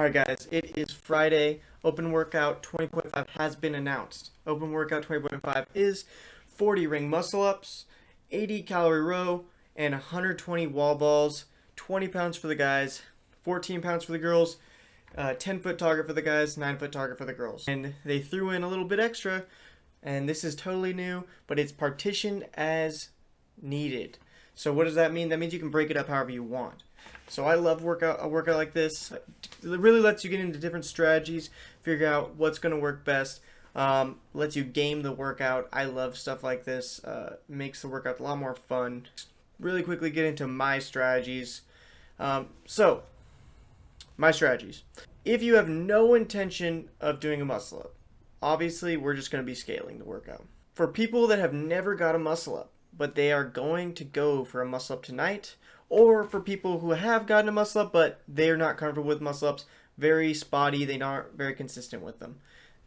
Alright guys, it is Friday. Open Workout 20.5 has been announced. Open Workout 20.5 is 40 ring muscle ups, 80 calorie row, and 120 wall balls, 20 pounds for the guys, 14 pounds for the girls, 10-foot target for the guys, 9-foot target for the girls. And they threw in a little bit extra, and this is totally new, but it's partitioned as needed. So what does that mean? That means you can break it up however you want. So I love a workout like this. It really lets you get into different strategies, figure out what's going to work best, lets you game the workout. I love stuff like this. Makes the workout a lot more fun. Really quickly get into my strategies. So, my strategies. If you have no intention of doing a muscle up, obviously we're just going to be scaling the workout. For people that have never got a muscle up, but they are going to go for a muscle up tonight, or for people who have gotten a muscle up but they're not comfortable with muscle ups, very spotty, they aren't very consistent with them,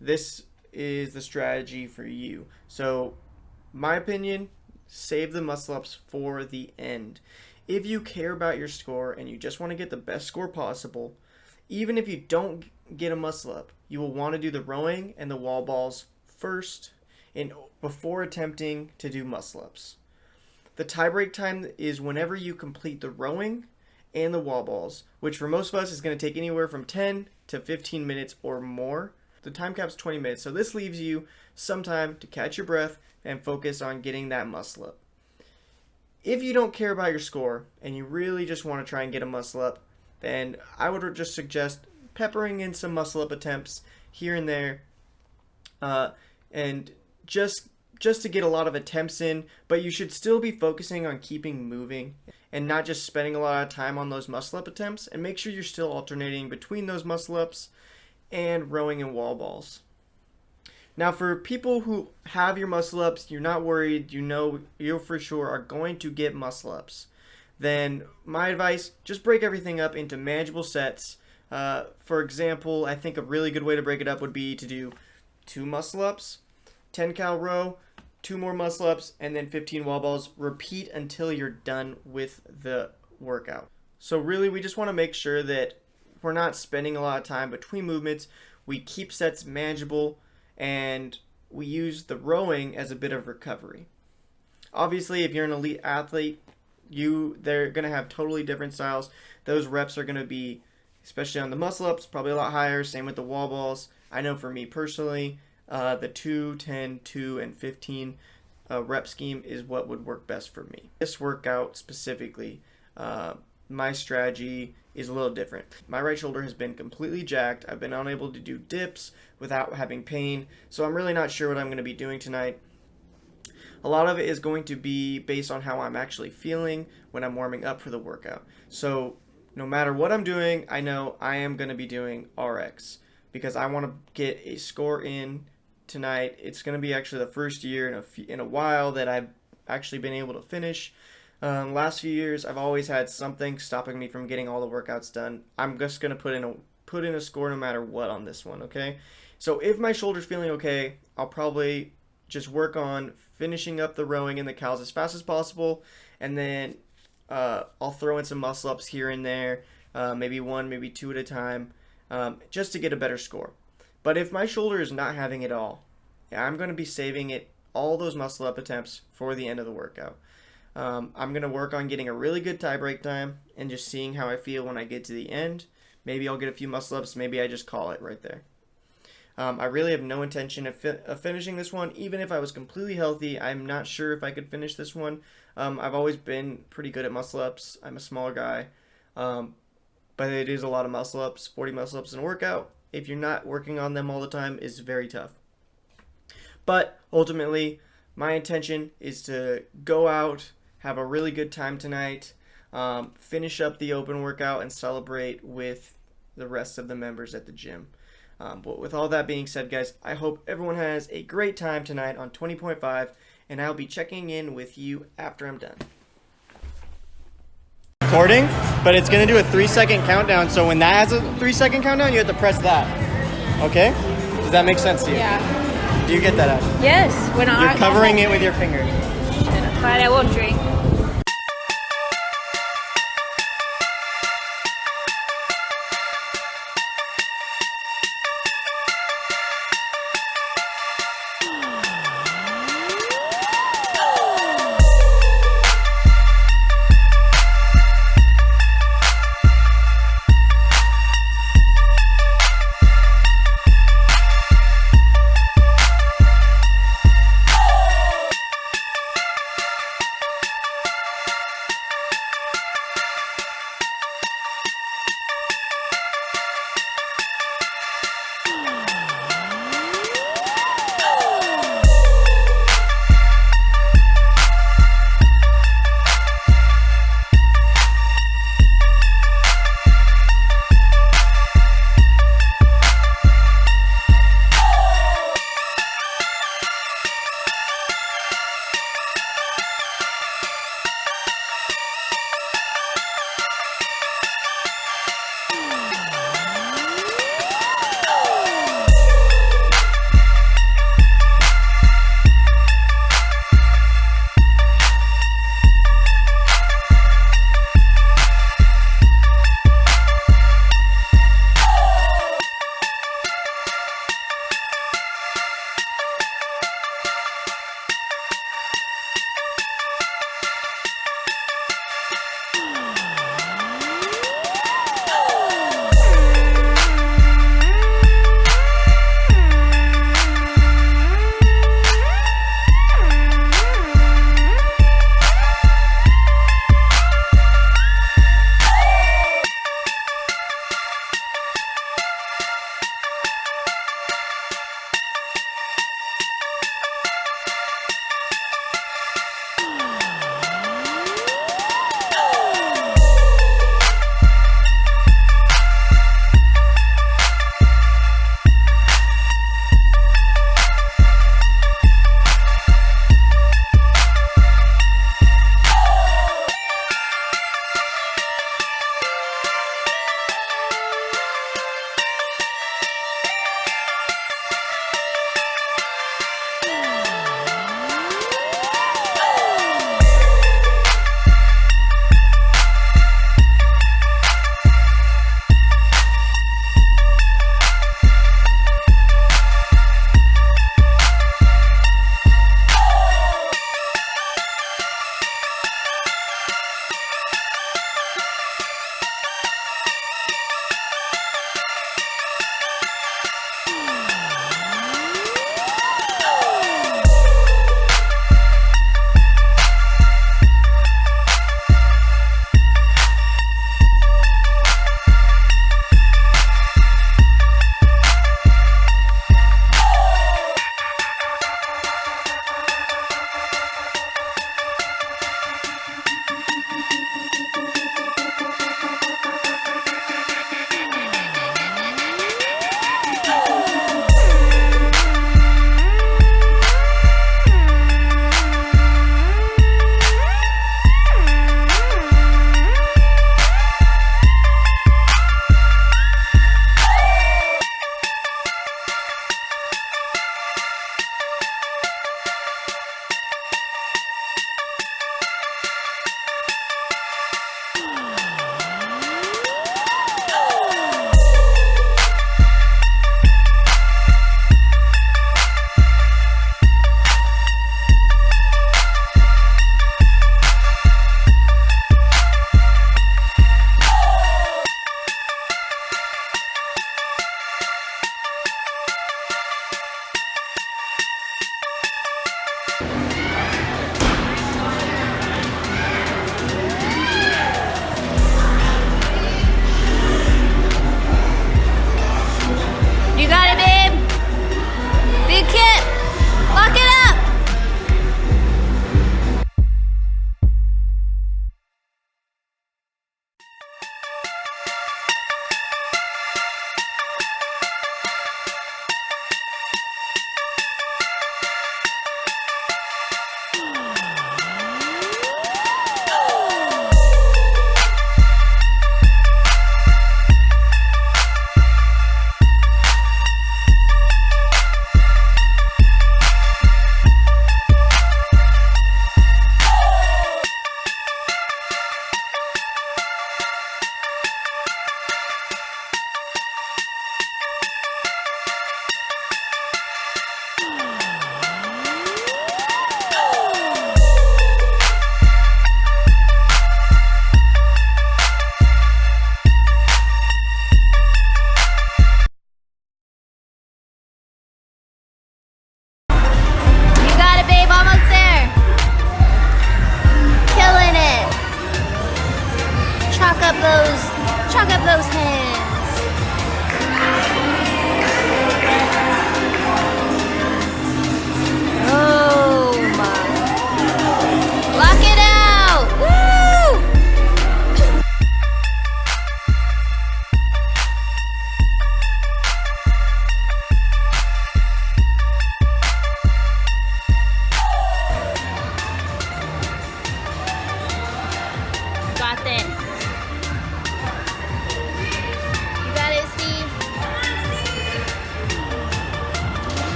this is the strategy for you. So my opinion, save the muscle ups for the end. If you care about your score and you just want to get the best score possible, even if you don't get a muscle up, you will want to do the rowing and the wall balls first before attempting to do muscle ups. The tie break time is whenever you complete the rowing and the wall balls, which for most of us is going to take anywhere from 10 to 15 minutes or more. The time cap's 20 minutes, so this leaves you some time to catch your breath and focus on getting that muscle up. If you don't care about your score and you really just want to try and get a muscle up, then I would just suggest peppering in some muscle up attempts here and there, and just to get a lot of attempts in, but you should still be focusing on keeping moving and not just spending a lot of time on those muscle up attempts, and make sure you're still alternating between those muscle ups and rowing and wall balls. Now for people who have your muscle ups, you're not worried, you know you for sure are going to get muscle ups, then my advice, just break everything up into manageable sets. For example, I think a really good way to break it up would be to do 2 muscle ups, 10 cal row, 2 more muscle ups, and then 15 wall balls. Repeat until you're done with the workout. So really we just want to make sure that we're not spending a lot of time between movements. We keep sets manageable and we use the rowing as a bit of recovery. Obviously if you're an elite athlete, they're going to have totally different styles. Those reps are going to be, especially on the muscle ups, probably a lot higher. Same with the wall balls. I know for me personally, the 2, 10, 2, and 15 rep scheme is what would work best for me. This workout specifically, my strategy is a little different. My right shoulder has been completely jacked. I've been unable to do dips without having pain, so I'm really not sure what I'm going to be doing tonight. A lot of it is going to be based on how I'm actually feeling when I'm warming up for the workout. So no matter what I'm doing, I know I am going to be doing RX because I want to get a score in tonight. It's going to be actually the first year in a while that I've actually been able to finish. Last few years, I've always had something stopping me from getting all the workouts done. I'm just going to put in a score no matter what on this one, okay? So if my shoulder's feeling okay, I'll probably just work on finishing up the rowing and the cals as fast as possible, and then I'll throw in some muscle ups here and there, maybe 1, maybe 2 at a time, just to get a better score. But if my shoulder is not having it all, I'm going to be saving all those muscle up attempts for the end of the workout. I'm going to work on getting a really good tie break time and just seeing how I feel when I get to the end. Maybe I'll get a few muscle ups, maybe I just call it right there. I really have no intention of finishing this one. Even if I was completely healthy, I'm not sure if I could finish this one. I've always been pretty good at muscle ups. I'm a smaller guy, but it is a lot of muscle ups. 40 muscle ups in a workout, if you're not working on them all the time, is very tough. But ultimately, my intention is to go out, have a really good time tonight, finish up the open workout, and celebrate with the rest of the members at the gym. But with all that being said, guys, I hope everyone has a great time tonight on 20.5, and I'll be checking in with you after I'm done. Recording, but it's going to do a 3-second countdown, so when that has a 3-second countdown, you have to press that. Okay? Does that make sense to you? Yeah. Do you get that, Ash? Yes. You're covering it with your finger. But I won't drink.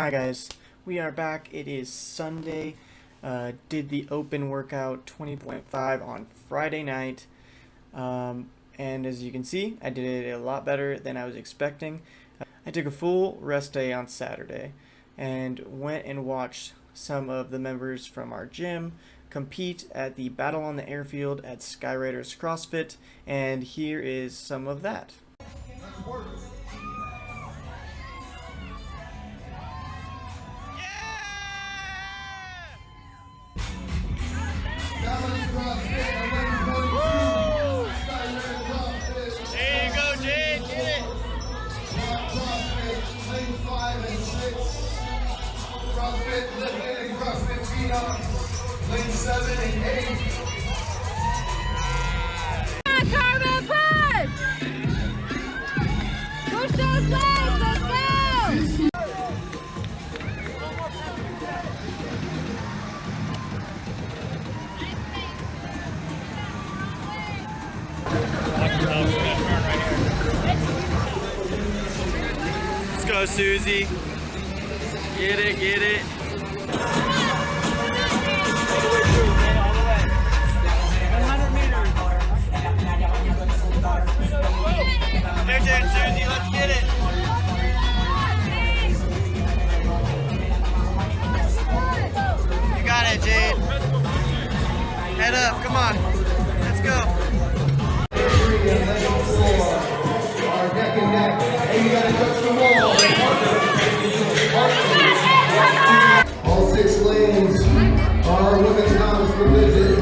Hi guys, we are back. It is Sunday. Did the open workout 20.5 on Friday night. And as you can see, I did it a lot better than I was expecting. I took a full rest day on Saturday and went and watched some of the members from our gym compete at the Battle on the Airfield at Skyraiders Crossfit, and here is some of that. CrossFit, lifting and CrossFit feet up, lane 7 and 8. Carmen, push! Push those legs, let's go! Let's go, Susie. Get it, get it. There, Jen, Susie, let's get it. You got it, Jade. Head up, come on. Let's go. Our neck and neck. Hey, you gotta touch the wall. All 6 lanes are women's house division.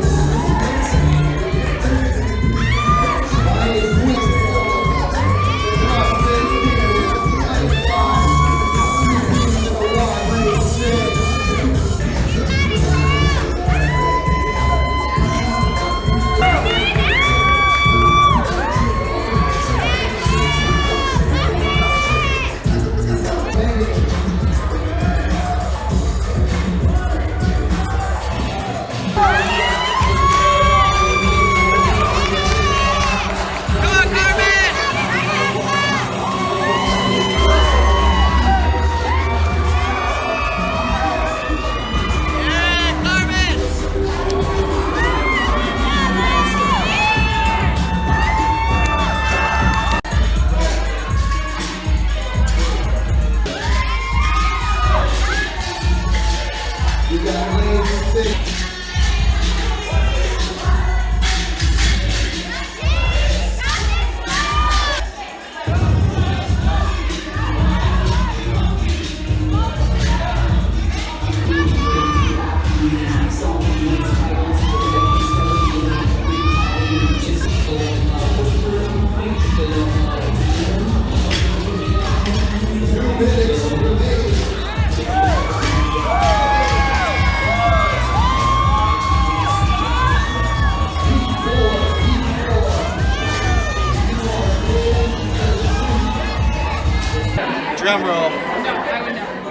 Drum roll.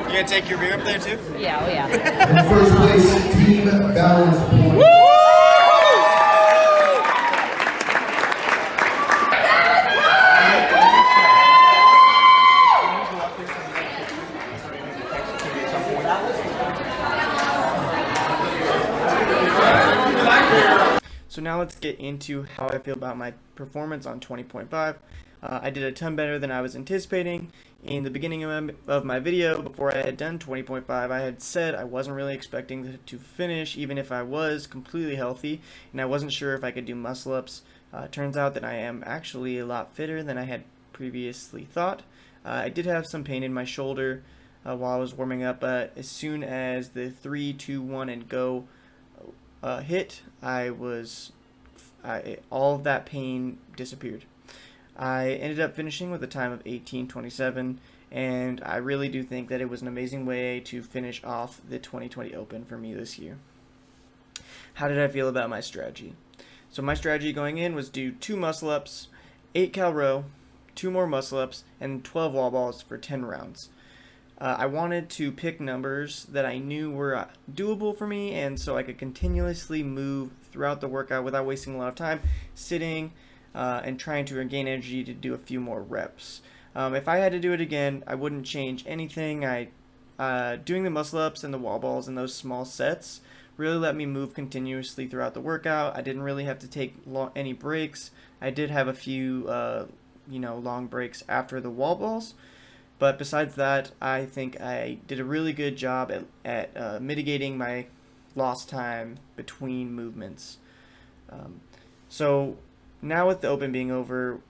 You gonna take your beer up there too? Yeah, oh yeah. In first place, team balance point. So now let's get into how I feel about my performance on 20.5. I did a ton better than I was anticipating. In the beginning of my video, before I had done 20.5, I had said I wasn't really expecting to finish, even if I was completely healthy, and I wasn't sure if I could do muscle-ups. Turns out that I am actually a lot fitter than I had previously thought. I did have some pain in my shoulder while I was warming up, but as soon as the 3, 2, 1, and go hit, all of that pain disappeared. I ended up finishing with a time of 18:27, and I really do think that it was an amazing way to finish off the 2020 Open for me this year. How did I feel about my strategy? So my strategy going in was do 2 muscle-ups, 8 cal row, 2 more muscle-ups, and 12 wall balls for 10 rounds. I wanted to pick numbers that I knew were doable for me, and so I could continuously move throughout the workout without wasting a lot of time sitting and trying to regain energy to do a few more reps. If I had to do it again, I wouldn't change anything. I doing the muscle ups and the wall balls in those small sets really let me move continuously throughout the workout. I didn't really have to take any breaks. I did have a few long breaks after the wall balls, but besides that, I think I did a really good job at mitigating my lost time between movements. So now with the open being over,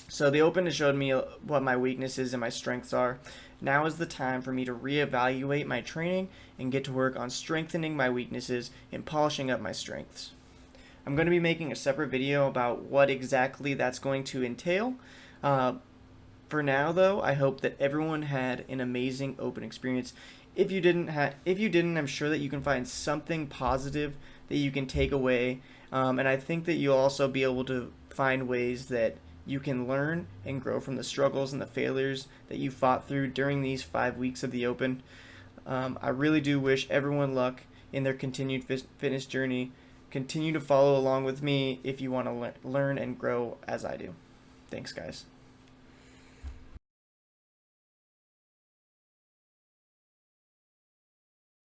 so the open has showed me what my weaknesses and my strengths are. Now is the time for me to reevaluate my training and get to work on strengthening my weaknesses and polishing up my strengths. I'm going to be making a separate video about what exactly that's going to entail. For now, though, I hope that everyone had an amazing open experience. If you didn't, I'm sure that you can find something positive that you can take away, and I think that you'll also be able to find ways that you can learn and grow from the struggles and the failures that you fought through during these 5 weeks of the Open. I really do wish everyone luck in their continued fitness journey. Continue to follow along with me if you want to learn and grow as I do. Thanks, guys.